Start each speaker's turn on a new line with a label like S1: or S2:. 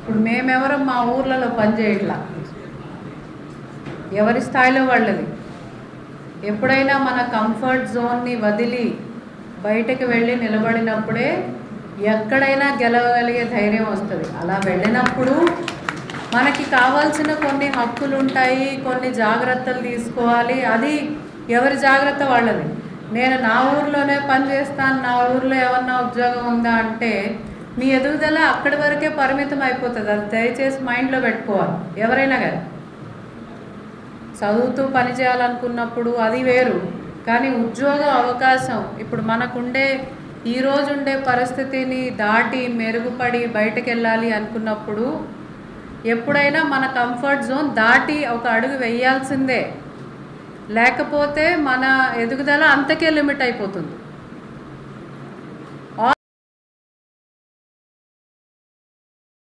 S1: ఇప్పుడు మేమెవరో మా ఊర్లలో పనిచేయట్లా, ఎవరి స్థాయిలో వాళ్ళది. ఎప్పుడైనా మన కంఫర్ట్ జోన్ని వదిలి బయటకు వెళ్ళి నిలబడినప్పుడే ఎక్కడైనా గెలవగలిగే ధైర్యం వస్తుంది. అలా వెళ్ళినప్పుడు మనకి కావాల్సిన కొన్ని హక్కులు ఉంటాయి, కొన్ని జాగ్రత్తలు తీసుకోవాలి. అది ఎవరి జాగ్రత్త వాళ్ళది. నేను నా ఊర్లోనే పని చేస్తాను, నా ఊర్లో ఏమన్నా ఉద్యోగం ఉందా అంటే మీ ఎదుగుదల అక్కడి వరకే పరిమితం అయిపోతుంది. అది దయచేసి మైండ్లో పెట్టుకోవాలి. ఎవరైనా కానీ చదువుతూ పని చేయాలనుకున్నప్పుడు అది వేరు, కానీ ఉద్యోగ అవకాశం ఇప్పుడు మనకుండే ఈరోజు ఉండే పరిస్థితిని దాటి మెరుగుపడి బయటకు వెళ్ళాలి అనుకున్నప్పుడు ఎప్పుడైనా మన కంఫర్ట్ జోన్ దాటి ఒక అడుగు వేయాల్సిందే. లేకపోతే మన ఎదుగుదల అంతకే లిమిట్ అయిపోతుంది.